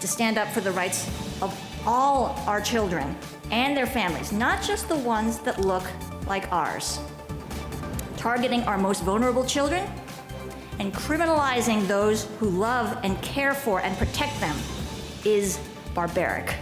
to stand up for the rights of all our children and their families, not just the ones that look like ours. Targeting our most vulnerable children and criminalizing those who love and care for and protect them is barbaric.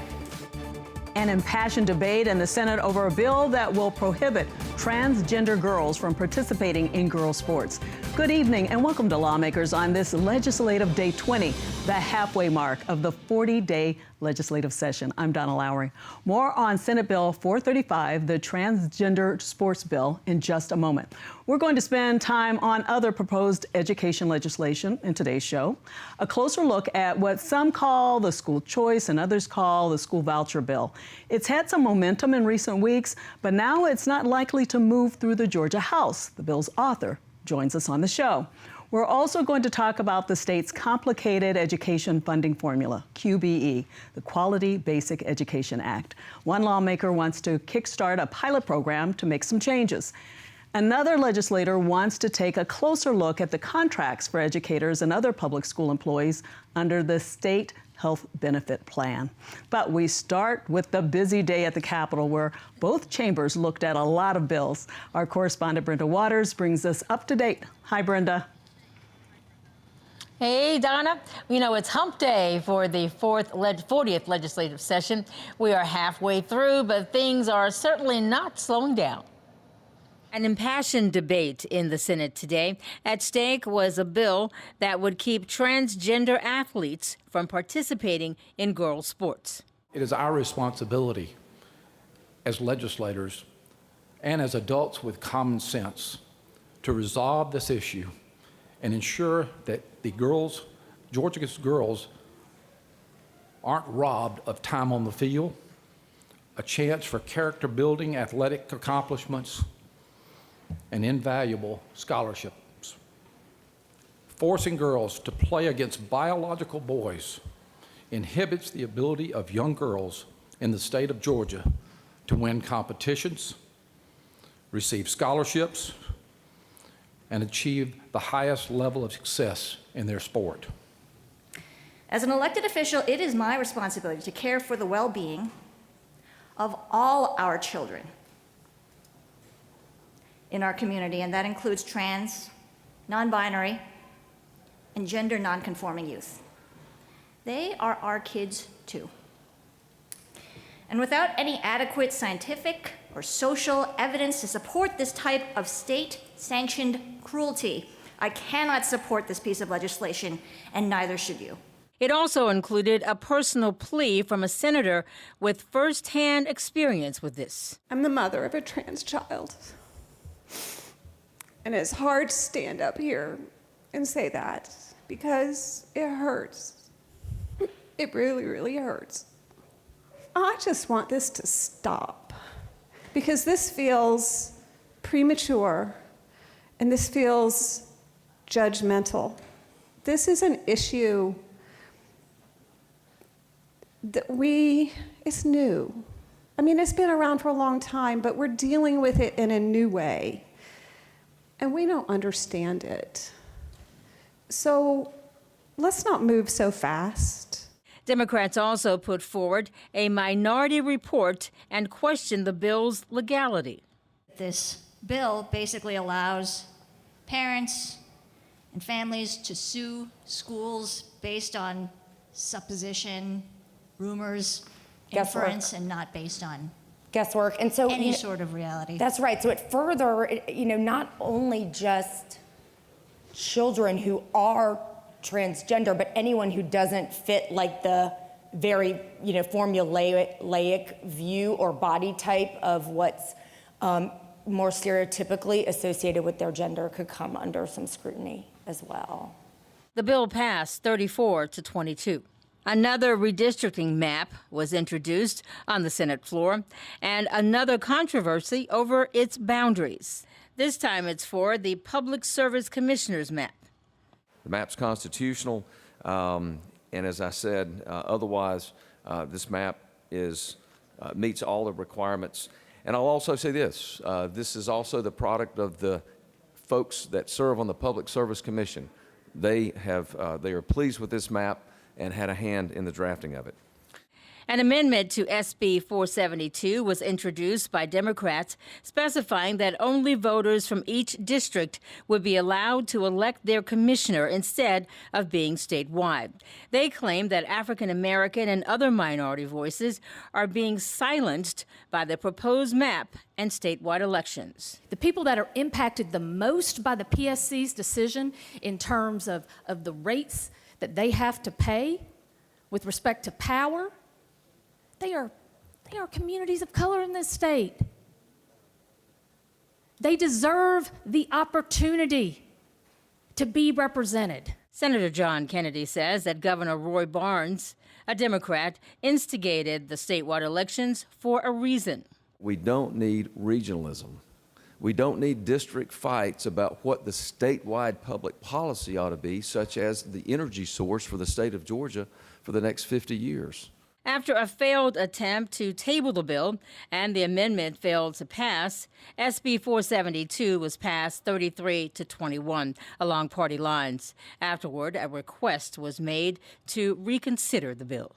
An impassioned debate in the Senate over a bill that will prohibit transgender girls from participating in girls' sports. Good evening and welcome to Lawmakers on this Legislative Day 20, the halfway mark of the 40-day legislative session. I'm Donna Lowry. More on Senate Bill 435, the transgender sports bill, in just a moment. We're going to spend time on other proposed education legislation in today's show. A closer look at what some call the school choice and others call the school voucher bill. It's had some momentum in recent weeks, but now it's not likely to move through the Georgia House. The bill's author joins us on the show. We're also going to talk about the state's complicated education funding formula, QBE, the Quality Basic Education Act. One lawmaker wants to kickstart a pilot program to make some changes. Another legislator wants to take a closer look at the contracts for educators and other public school employees under the state health benefit plan. But we start with the busy day at the Capitol, where both chambers looked at a lot of bills. Our correspondent Brenda Waters brings us up to date. Hi, Brenda. Hey, Donna. You know, it's hump day for the 40th legislative session. We are halfway through, but things are certainly not slowing down. An impassioned debate in the Senate today. At stake was a bill that would keep transgender athletes from participating in girls' sports. It is our responsibility as legislators and as adults with common sense to resolve this issue and ensure that the girls, Georgia's girls, aren't robbed of time on the field, a chance for character building, athletic accomplishments, and invaluable scholarships. Forcing girls to play against biological boys inhibits the ability of young girls in the state of Georgia to win competitions, receive scholarships, and achieve the highest level of success in their sport. As an elected official, it is my responsibility to care for the well-being of all our children in our community, and that includes trans, non-binary, and gender non-conforming youth. They are our kids too. And without any adequate scientific or social evidence to support this type of state-sanctioned cruelty, I cannot support this piece of legislation, and neither should you. It also included a personal plea from a senator with firsthand experience with this. I'm the mother of a trans child. And it's hard to stand up here and say that because it hurts. It really, really hurts. I just want this to stop because this feels premature and this feels judgmental. This is an issue that it's new. I mean, it's been around for a long time, but we're dealing with it in a new way. And we don't understand it. So let's not move so fast. Democrats also put forward a minority report and questioned the bill's legality. This bill basically allows parents and families to sue schools based on supposition, rumors, inference, and not based on guesswork, and so any sort of reality. That's right. So it further, not only just children who are transgender, but anyone who doesn't fit like the very, formulaic view or body type of what's more stereotypically associated with their gender could come under some scrutiny as well. The bill passed 34-22. Another redistricting map was introduced on the Senate floor, and another controversy over its boundaries. This time it's for the Public Service Commissioner's map. The map's constitutional, and as I said, otherwise, this map meets all the requirements. And I'll also say this, this is also the product of the folks that serve on the Public Service Commission. They are pleased with this map, and had a hand in the drafting of it. An amendment to SB 472 was introduced by Democrats, specifying that only voters from each district would be allowed to elect their commissioner instead of being statewide. They claim that African American and other minority voices are being silenced by the proposed map and statewide elections. The people that are impacted the most by the PSC's decision in terms of the rates that they have to pay with respect to power, they are communities of color in this state. They deserve the opportunity to be represented. Senator John Kennedy says that Governor Roy Barnes, a Democrat, instigated the statewide elections for a reason. We don't need regionalism. We don't need district fights about what the statewide public policy ought to be, such as the energy source for the state of Georgia for the next 50 years. After a failed attempt to table the bill and the amendment failed to pass, SB 472 was passed 33-21 along party lines. Afterward, a request was made to reconsider the bill.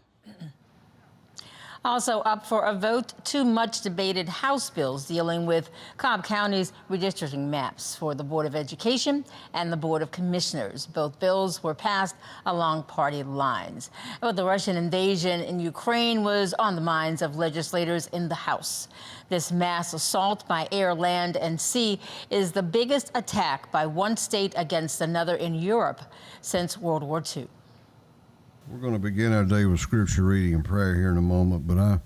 Also up for a vote, two much-debated House bills dealing with Cobb County's redistricting maps for the Board of Education and the Board of Commissioners. Both bills were passed along party lines. But the Russian invasion in Ukraine was on the minds of legislators in the House. This mass assault by air, land, and sea is the biggest attack by one state against another in Europe since World War II. We're going to begin our day with scripture reading and prayer here in a moment, but I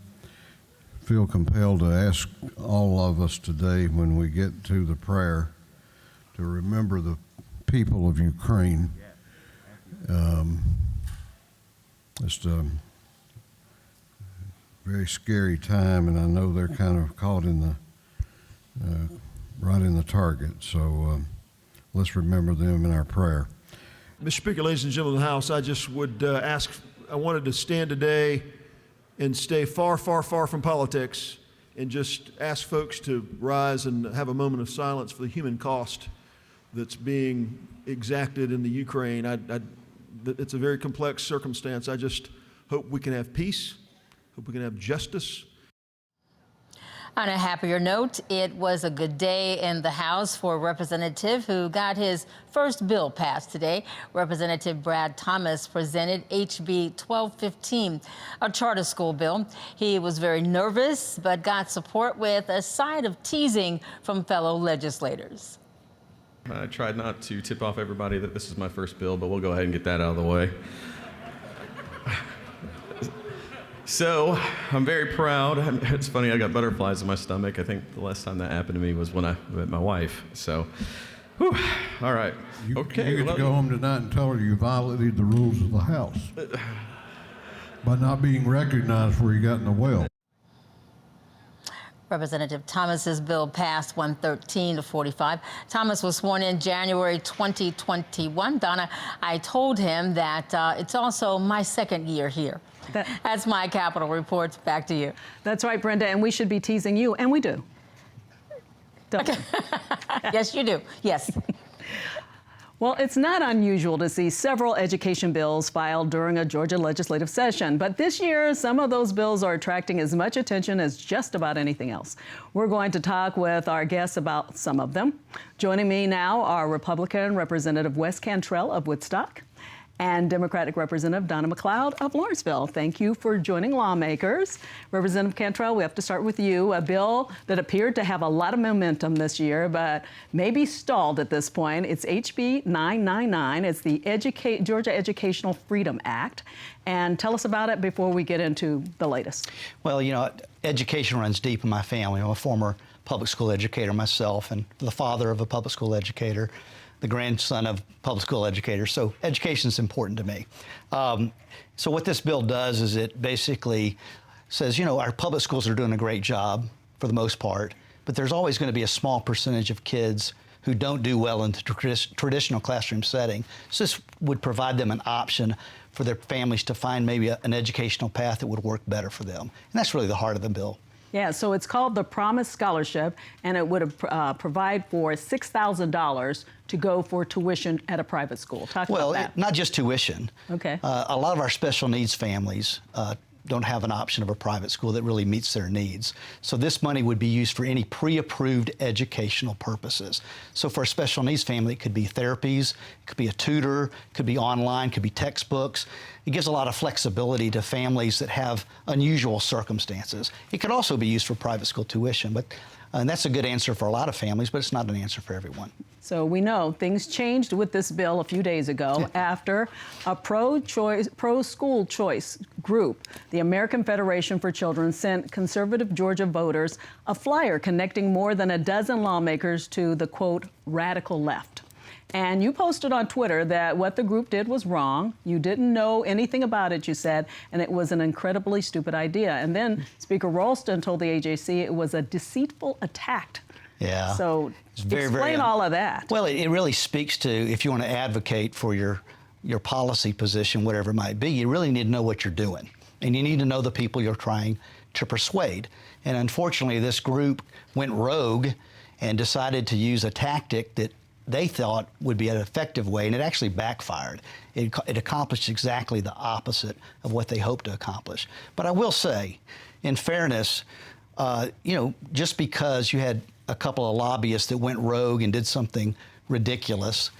feel compelled to ask all of us today when we get to the prayer to remember the people of Ukraine. It's a very scary time, and I know they're kind of caught in the right in the target, so let's remember them in our prayer. Mr. Speaker, ladies and gentlemen of the House, I just would I wanted to stand today and stay far, far, far from politics and just ask folks to rise and have a moment of silence for the human cost that's being exacted in the Ukraine. It's a very complex circumstance. I just hope we can have peace, hope we can have justice. On a happier note, it was a good day in the House for a representative who got his first bill passed today. Representative Brad Thomas presented HB 1215, a charter school bill. He was very nervous, but got support with a side of teasing from fellow legislators. I tried not to tip off everybody that this is my first bill, but we'll go ahead and get that out of the way. So, I'm very proud. It's funny, I got butterflies in my stomach. I think the last time that happened to me was when I met my wife. So, whew, all right. Okay. You get to go home tonight and tell her you violated the rules of the House by not being recognized where you got in the well. Representative Thomas's bill passed 113-45. Thomas was sworn in January 2021. Donna, I told him that it's also my second year here. That's my Capitol Reports. Back to you. That's right, Brenda, and we should be teasing you, and we do. Okay. Yes, you do. Yes. Well, it's not unusual to see several education bills filed during a Georgia legislative session, but this year, some of those bills are attracting as much attention as just about anything else. We're going to talk with our guests about some of them. Joining me now are Republican Representative Wes Cantrell of Woodstock and Democratic Representative Donna McLeod of Lawrenceville. Thank you for joining Lawmakers. Representative Cantrell, we have to start with you. A bill that appeared to have a lot of momentum this year, but maybe stalled at this point. It's HB 999. It's the Georgia Educational Freedom Act. And tell us about it before we get into the latest. Well, you know, education runs deep in my family. I'm a former public school educator myself and the father of a public school educator, the grandson of public school educators, so education is important to me. So what this bill does is it basically says, you know, our public schools are doing a great job for the most part, but there's always going to be a small percentage of kids who don't do well in the traditional classroom setting. So this would provide them an option for their families to find maybe an educational path that would work better for them. And that's really the heart of the bill. Yeah, so it's called the Promise Scholarship, and it would provide for $6,000 to go for tuition at a private school. Talk about that. Not just tuition. Okay. A lot of our special needs families don't have an option of a private school that really meets their needs. So this money would be used for any pre-approved educational purposes. So for a special needs family, it could be therapies, it could be a tutor, it could be online, it could be textbooks. It gives a lot of flexibility to families that have unusual circumstances. It could also be used for private school tuition, and that's a good answer for a lot of families, but it's not an answer for everyone. So we know things changed with this bill a few days ago after a pro-school choice group, the American Federation for Children, sent conservative Georgia voters a flyer connecting more than a dozen lawmakers to the, quote, radical left. And you posted on Twitter that what the group did was wrong. You didn't know anything about it, you said, and it was an incredibly stupid idea. And then Speaker Ralston told the AJC it was a deceitful attack. Yeah. So it's very, explain all of that. Well, it really speaks to, if you want to advocate for your policy position, whatever it might be, you really need to know what you're doing. And you need to know the people you're trying to persuade. And unfortunately, this group went rogue and decided to use a tactic that they thought would be an effective way, and it actually backfired. It accomplished exactly the opposite of what they hoped to accomplish. But I will say, in fairness, just because you had a couple of lobbyists that went rogue and did something ridiculous,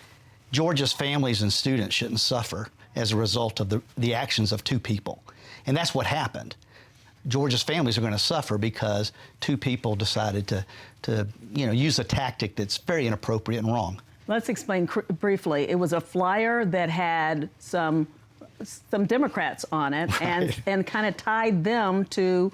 Georgia's families and students shouldn't suffer as a result of the actions of two people. And that's what happened. Georgia's families are going to suffer because two people decided to use a tactic that's very inappropriate and wrong. Let's explain briefly. It was a flyer that had some Democrats on it, right, and kind of tied them to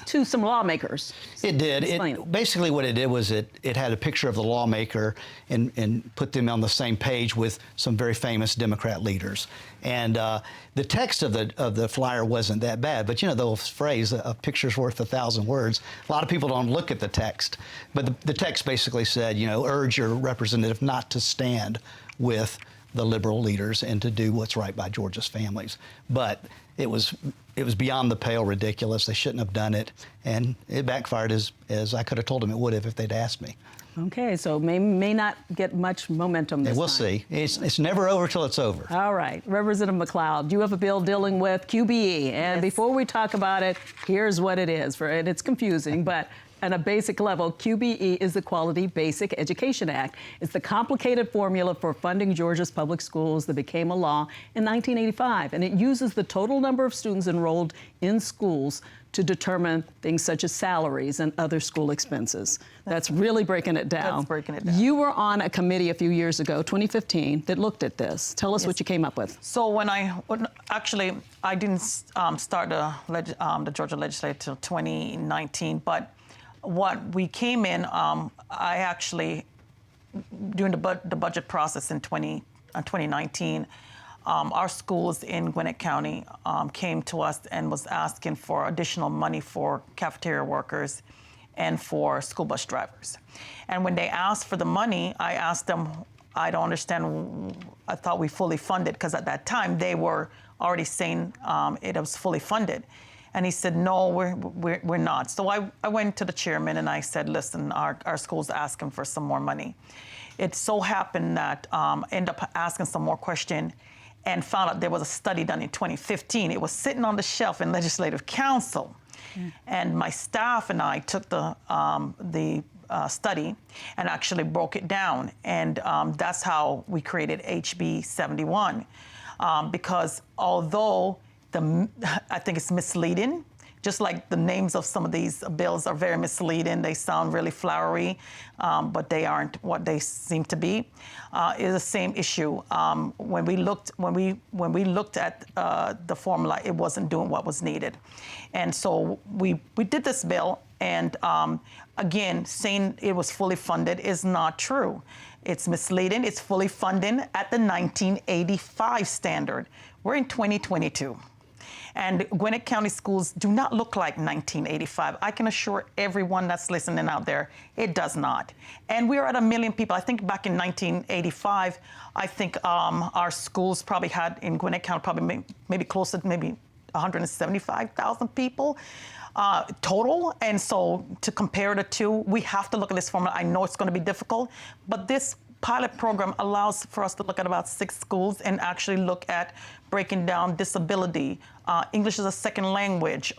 to some lawmakers. It did. Basically what it did was it had a picture of the lawmaker and put them on the same page with some very famous Democrat leaders. And the text of the flyer wasn't that bad, but the old phrase, a picture's worth 1,000 words. A lot of people don't look at the text, but the text basically said, urge your representative not to stand with the liberal leaders and to do what's right by Georgia's families. But it was beyond the pale ridiculous. They shouldn't have done it, and it backfired as I could have told them it would have if they'd asked me. Okay, so may not get much momentum this time. We'll see. It's never over till it's over. All right, Representative McLeod, you have a bill dealing with QBE, and before we talk about it, here's what it is. And it's confusing, but at a basic level, QBE is the Quality Basic Education Act. It's the complicated formula for funding Georgia's public schools that became a law in 1985, and it uses the total number of students enrolled in schools to determine things such as salaries and other school expenses. That's really breaking it down. That's breaking it down. You were on a committee a few years ago, 2015, that looked at this. Tell us what you came up with. So actually, I didn't start the Georgia legislature till 2019, but what we came in, I actually, during the budget process in 2019, our schools in Gwinnett County came to us and was asking for additional money for cafeteria workers and for school bus drivers. And when they asked for the money, I asked them, I don't understand, I thought we fully funded, because at that time they were already saying it was fully funded. And he said, no, we're not. So I went to the chairman and I said, listen, our school's asking for some more money. It so happened that ended up asking some more question and found out there was a study done in 2015. It was sitting on the shelf in Legislative Council. And my staff and I took the study and actually broke it down. And that's how we created HB 71. Because although I think it's misleading, just like the names of some of these bills are very misleading. They sound really flowery, but they aren't what they seem to be. It's the same issue. When we looked at the formula, it wasn't doing what was needed, and so we did this bill. And again, saying it was fully funded is not true. It's misleading. It's fully funded at the 1985 standard. We're in 2022. And Gwinnett County schools do not look like 1985. I can assure everyone that's listening out there, it does not. And we are at 1 million people. I think back in 1985, I think our schools probably had in Gwinnett County maybe close to maybe 175,000 people total. And so to compare the two, we have to look at this formula. I know it's going to be difficult, but this pilot program allows for us to look at about 6 schools and actually look at breaking down disability, English as a second language,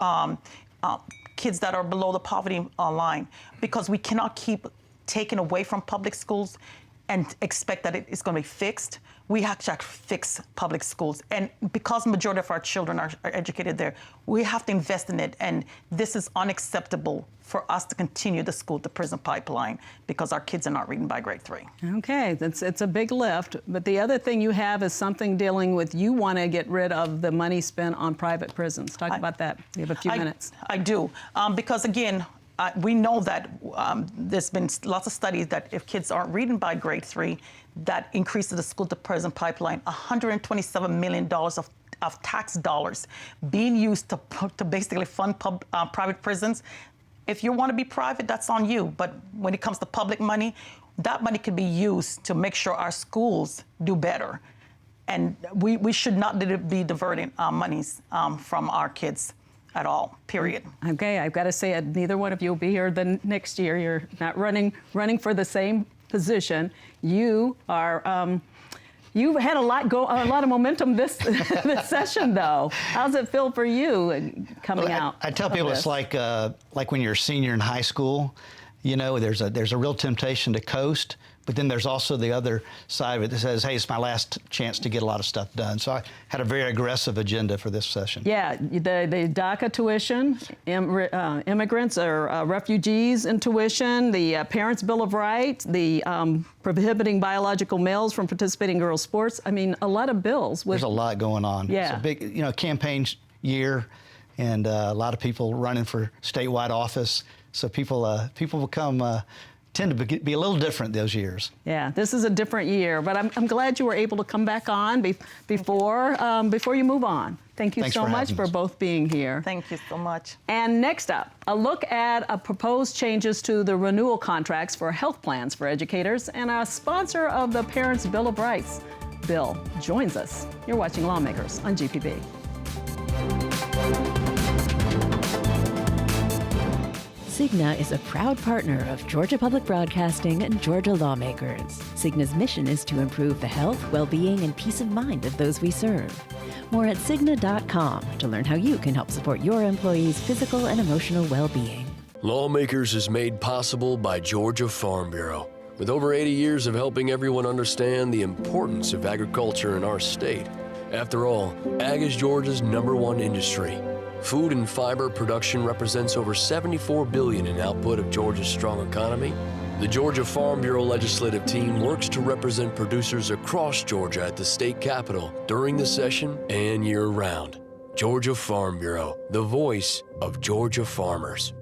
kids that are below the poverty line, because we cannot keep taking away from public schools and expect that it is going to be fixed. We have to fix public schools. And because the majority of our children are educated there, we have to invest in it. And this is unacceptable for us to continue the school-to-prison pipeline because our kids are not reading by grade 3. Okay, it's a big lift. But the other thing you have is something dealing with, you want to get rid of the money spent on private prisons. Talk about that. You have a few minutes. I do. Because, again, we know that there's been lots of studies that if kids aren't reading by grade 3, that increases the school-to-prison pipeline. $127 million of tax dollars being used to basically fund private prisons. If you want to be private, that's on you. But when it comes to public money, that money could be used to make sure our schools do better. And we should not be diverting monies from our kids at all, period. Okay, I've got to say it, neither one of you will be here the next year. You're not running for the same position. You are, you've had a lot of momentum this this session, though. How's it feel for you coming out? I tell people it's like when you're a senior in high school. You know, there's a real temptation to coast, but then there's also the other side of it that says, hey, it's my last chance to get a lot of stuff done. So I had a very aggressive agenda for this session. Yeah, the DACA tuition, immigrants or refugees in tuition, the Parents' Bill of Rights, the prohibiting biological males from participating in girls' sports. I mean, a lot of bills. There's a lot going on. Yeah. It's a big, campaign year, and a lot of people running for statewide office. So people tend to be a little different those years. Yeah, this is a different year, but I'm glad you were able to come back on before you move on. Thank you so much for both being here. Thank you so much. And next up, a look at proposed changes to the renewal contracts for health plans for educators, and a sponsor of the Parents' Bill of Rights bill joins us. You're watching Lawmakers on GPB. Cigna is a proud partner of Georgia Public Broadcasting and Georgia Lawmakers. Cigna's mission is to improve the health, well-being, and peace of mind of those we serve. More at Cigna.com to learn how you can help support your employees' physical and emotional well-being. Lawmakers is made possible by Georgia Farm Bureau. With over 80 years of helping everyone understand the importance of agriculture in our state. After all, ag is Georgia's #1 industry. Food and fiber production represents over $74 billion in output of Georgia's strong economy. The Georgia Farm Bureau legislative team works to represent producers across Georgia at the state capitol during the session and year-round. Georgia Farm Bureau, the voice of Georgia farmers.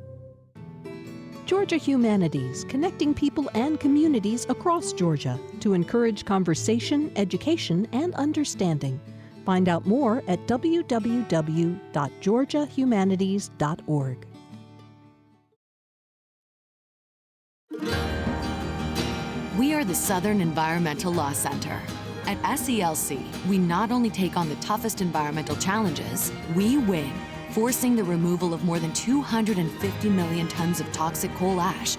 Georgia Humanities, connecting people and communities across Georgia to encourage conversation, education, and understanding. Find out more at www.georgiahumanities.org. We are the Southern Environmental Law Center. At SELC, we not only take on the toughest environmental challenges, we win, forcing the removal of more than 250 million tons of toxic coal ash,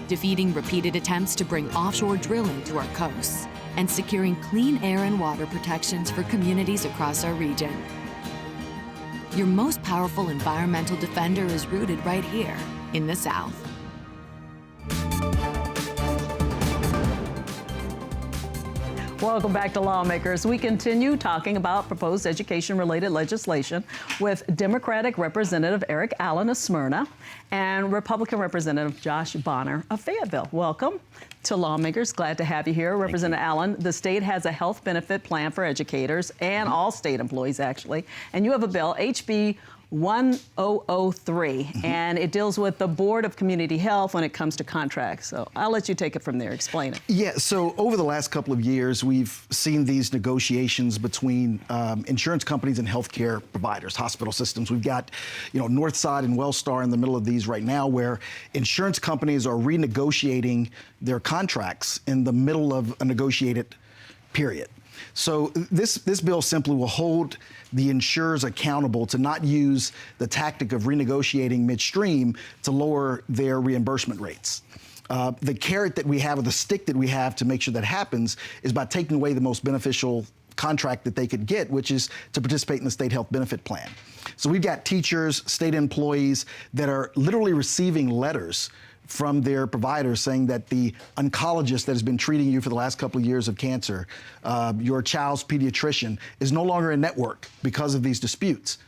defeating repeated attempts to bring offshore drilling to our coasts, and securing clean air and water protections for communities across our region. Your most powerful environmental defender is rooted right here in the South. Welcome back to Lawmakers. We continue talking about proposed education-related legislation with Democratic Representative Eric Allen of Smyrna and Republican Representative Josh Bonner of Fayetteville. Welcome to Lawmakers. Glad to have you here. Representative Allen, the state has a health benefit plan for educators and all state employees, actually. And you have a bill, HB 1003, and it deals with the Board of Community Health when it comes to contracts. So I'll let you take it from there. Explain it. Yeah, so over the last couple of years, we've seen these negotiations between insurance companies and healthcare providers, hospital systems. We've got, Northside and Wellstar in the middle of these right now, where insurance companies are renegotiating their contracts in the middle of a negotiated period. So this bill simply will hold the insurers accountable to not use the tactic of renegotiating midstream to lower their reimbursement rates. The carrot that we have, or the stick that we have to make sure that happens, is by taking away the most beneficial contract that they could get, which is to participate in the state health benefit plan. So we've got teachers, state employees that are literally receiving letters from their providers saying that the oncologist that has been treating you for the last couple of years of cancer, your child's pediatrician, is no longer in network because of these disputes.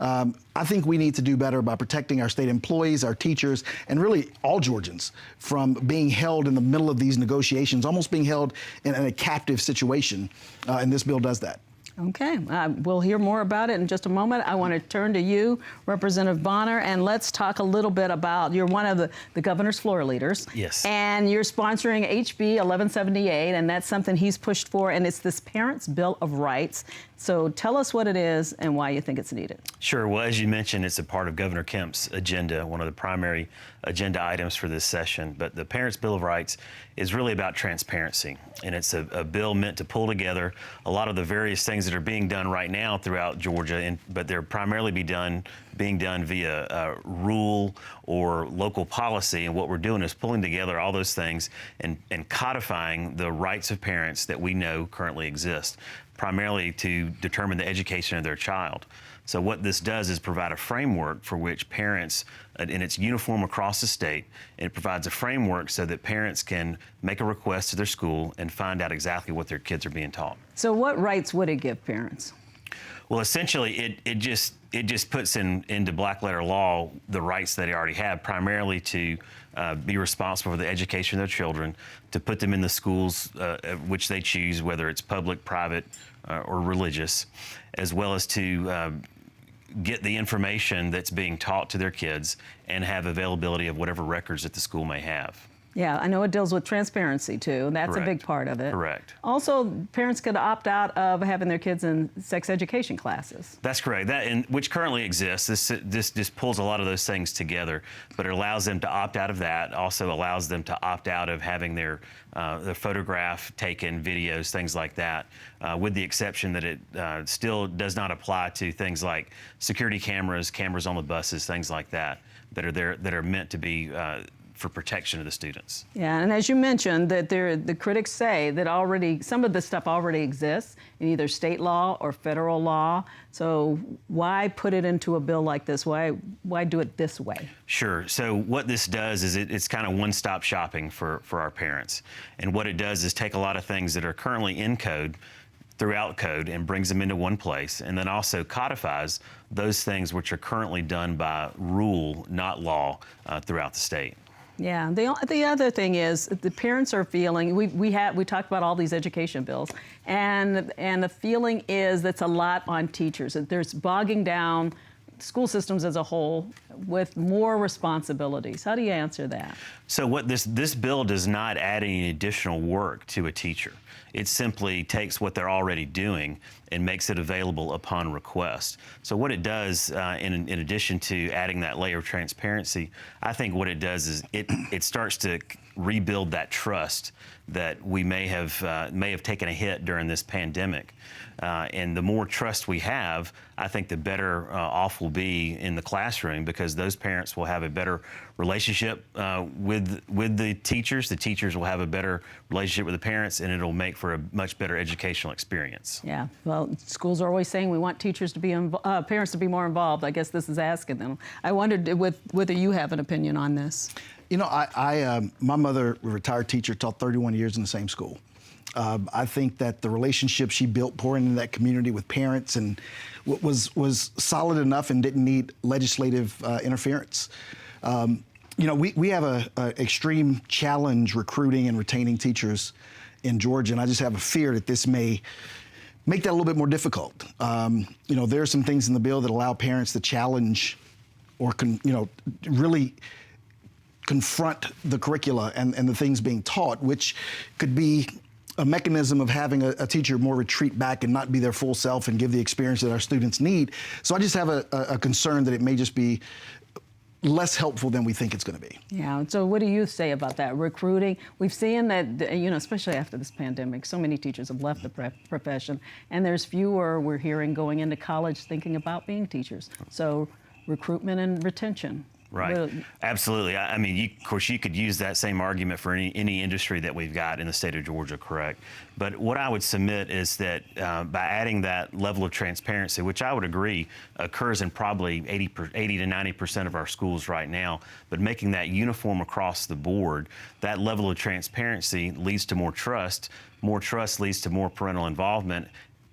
I think we need to do better by protecting our state employees, our teachers, and really all Georgians from being held in the middle of these negotiations, almost being held in a captive situation, and this bill does that. Okay, we'll hear more about it in just a moment. I want to turn to you, Representative Bonner, and let's talk a little bit about, you're one of the governor's floor leaders. Yes. And you're sponsoring HB 1178, and that's something he's pushed for, and it's this Parents' Bill of Rights. So tell us what it is and why you think it's needed. Sure. Well, as you mentioned, it's a part of Governor Kemp's agenda, one of the primary agenda items for this session. But the Parents' Bill of Rights is really about transparency, and it's a bill meant to pull together a lot of the various things that are being done right now throughout Georgia, but they're primarily being done via rule or local policy. And what we're doing is pulling together all those things and codifying the rights of parents that we know currently exist, primarily to determine the education of their child. So what this does is provide a framework for which parents, and it's uniform across the state, and it provides a framework so that parents can make a request to their school and find out exactly what their kids are being taught. So what rights would it give parents? Well, essentially, it just puts into black letter law the rights that they already have, primarily to be responsible for the education of their children, to put them in the schools which they choose, whether it's public, private, or religious, as well as to get the information that's being taught to their kids and have availability of whatever records that the school may have. Yeah, I know it deals with transparency too, and that's Correct. a big part of it. Correct. Also, parents could opt out of having their kids in sex education classes. That's correct. Which currently exists. This just pulls a lot of those things together, but it allows them to opt out of that. Also allows them to opt out of having their photograph taken, videos, things like that, with the exception that it still does not apply to things like security cameras, cameras on the buses, things like that that are meant to be for protection of the students. Yeah, and as you mentioned, that the critics say that some of this stuff already exists in either state law or federal law. So why put it into a bill like this? Why do it this way? Sure. So what this does is it's kind of one-stop shopping for our parents. And what it does is take a lot of things that are currently in code, throughout code, and brings them into one place, and then also codifies those things which are currently done by rule, not law, throughout the state. Yeah, the other thing is the parents are feeling, we talked about all these education bills, and the feeling is that's a lot on teachers. There's bogging down school systems as a whole with more responsibilities. How do you answer that? So what this bill does not add any additional work to a teacher. It simply takes what they're already doing and makes it available upon request. So what it does, in addition to adding that layer of transparency, I think what it does is it starts to rebuild that trust that we may have taken a hit during this pandemic. And the more trust we have, I think the better off we'll be in the classroom, because those parents will have a better relationship with the teachers. The teachers will have a better relationship with the parents, and it'll make for a much better educational experience. Yeah, well, schools are always saying we want teachers to be parents to be more involved. I guess this is asking them. I wondered whether you have an opinion on this. You know, my mother, a retired teacher, taught 31 years in the same school. I think that the relationship she built pouring into that community with parents and was solid enough and didn't need legislative interference. You know, we have a extreme challenge recruiting and retaining teachers in Georgia, and I just have a fear that this may make that a little bit more difficult. You know, there are some things in the bill that allow parents to challenge or really confront the curricula and the things being taught, which could be a mechanism of having a teacher more retreat back and not be their full self and give the experience that our students need. So I just have a concern that it may just be less helpful than we think it's going to be. Yeah, so what do you say about that? Recruiting, we've seen that, you know, especially after this pandemic, so many teachers have left the profession, and there's fewer, we're hearing, going into college thinking about being teachers. So recruitment and retention. Right. Really. Absolutely. I mean, of course, you could use that same argument for any industry that we've got in the state of Georgia, correct? But what I would submit is that by adding that level of transparency, which I would agree occurs in probably 80 to 90% of our schools right now, but making that uniform across the board, that level of transparency leads to more trust. More trust leads to more parental involvement.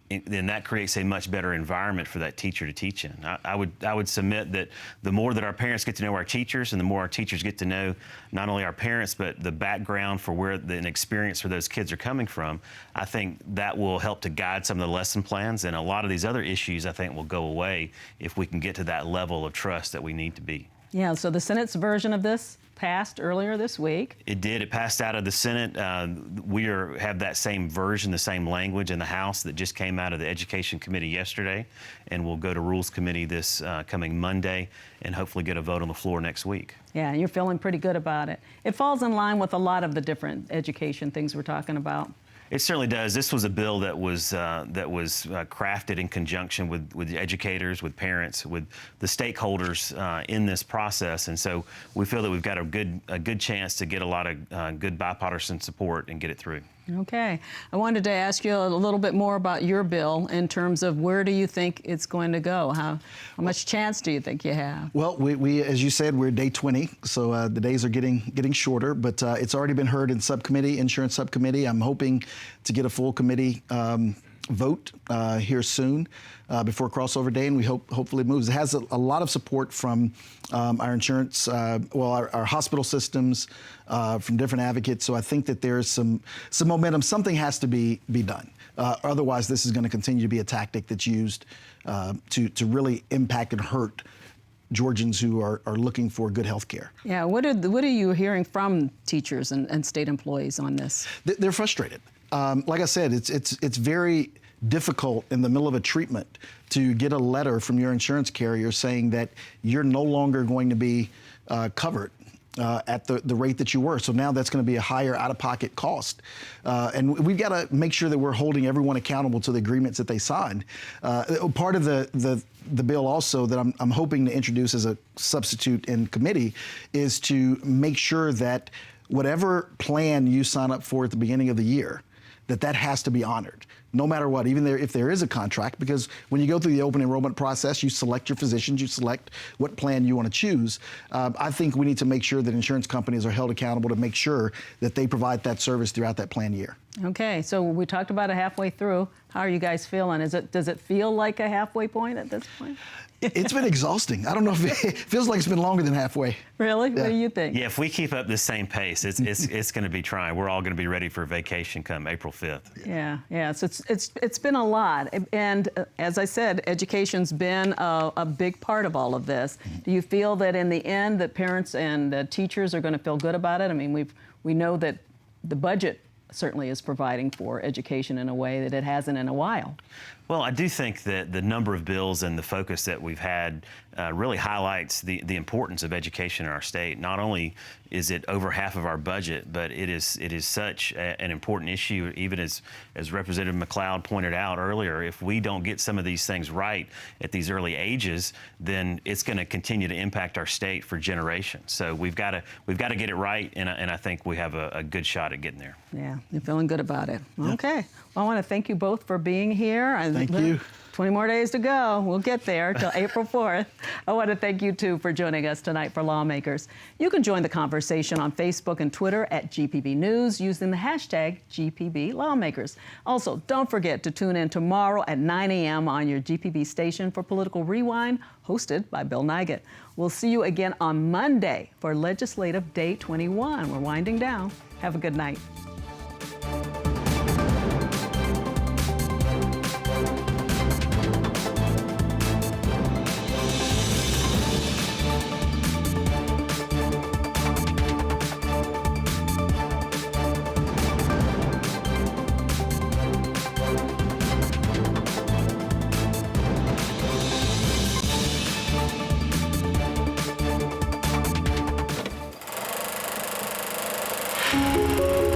Then that creates a much better environment for that teacher to teach in. I would submit that the more that our parents get to know our teachers, and the more our teachers get to know not only our parents, but the background for where an experience for those kids are coming from, I think that will help to guide some of the lesson plans, and a lot of these other issues I think will go away if we can get to that level of trust that we need to be. Yeah, so the Senate's version of this passed earlier this week. It did. It passed out of the Senate. We have that same version, the same language in the House that just came out of the Education Committee yesterday, and we'll go to Rules Committee this coming Monday and hopefully get a vote on the floor next week. Yeah, you're feeling pretty good about it. It falls in line with a lot of the different education things we're talking about. It certainly does. This was a bill that was crafted in conjunction with educators, with parents, with the stakeholders in this process, and so we feel that we've got a good chance to get a lot of good bipartisan support and get it through. Okay. I wanted to ask you a little bit more about your bill in terms of where do you think it's going to go? How much chance do you think you have? Well, we as you said, we're day 20, so the days are getting shorter, but it's already been heard in subcommittee, insurance subcommittee. I'm hoping to get a full committee vote here soon before crossover day, and we hopefully it moves. It has a lot of support from our insurance, our hospital systems, from different advocates. So I think that there's some momentum. Something has to be done. Otherwise, this is going to continue to be a tactic that's used to really impact and hurt Georgians who are looking for good health care. Yeah, what are you hearing from teachers and state employees on this? They're frustrated. Like I said, it's very difficult in the middle of a treatment to get a letter from your insurance carrier saying that you're no longer going to be covered at the rate that you were. So now that's going to be a higher out-of-pocket cost. And we've got to make sure that we're holding everyone accountable to the agreements that they signed. Part of the bill also that I'm hoping to introduce as a substitute in committee is to make sure that whatever plan you sign up for at the beginning of the year, that has to be honored, no matter what, even if there is a contract, because when you go through the open enrollment process, you select your physicians, you select what plan you want to choose. I think we need to make sure that insurance companies are held accountable to make sure that they provide that service throughout that plan year. Okay, so we talked about it halfway through. How are you guys feeling? Does it feel like a halfway point at this point? It's been exhausting. I don't know if it feels like it's been longer than halfway. Really? Yeah. What do you think? Yeah, if we keep up the same pace, it's going to be trying. We're all going to be ready for vacation come April 5th. Yeah. So it's been a lot, and as I said, education's been a big part of all of this. Do you feel that in the end, that parents and teachers are going to feel good about it? I mean, we know that the budget certainly is providing for education in a way that it hasn't in a while. Well, I do think that the number of bills and the focus that we've had really highlights the importance of education in our state. Not only is it over half of our budget, but it is such an important issue, even as Representative McLeod pointed out earlier. If we don't get some of these things right at these early ages, then it's going to continue to impact our state for generations. So we've got to get it right, and I think we have a good shot at getting there. Yeah, you're feeling good about it. Yeah. Okay. Well, I want to thank you both for being here. Thank you. 20 more days to go. We'll get there till April 4th. I want to thank you, too, for joining us tonight for Lawmakers. You can join the conversation on Facebook and Twitter at GPB News using the hashtag GPB Lawmakers. Also, don't forget to tune in tomorrow at 9 a.m. on your GPB station for Political Rewind, hosted by Bill Nigut. We'll see you again on Monday for Legislative Day 21. We're winding down. Have a good night. Thank you.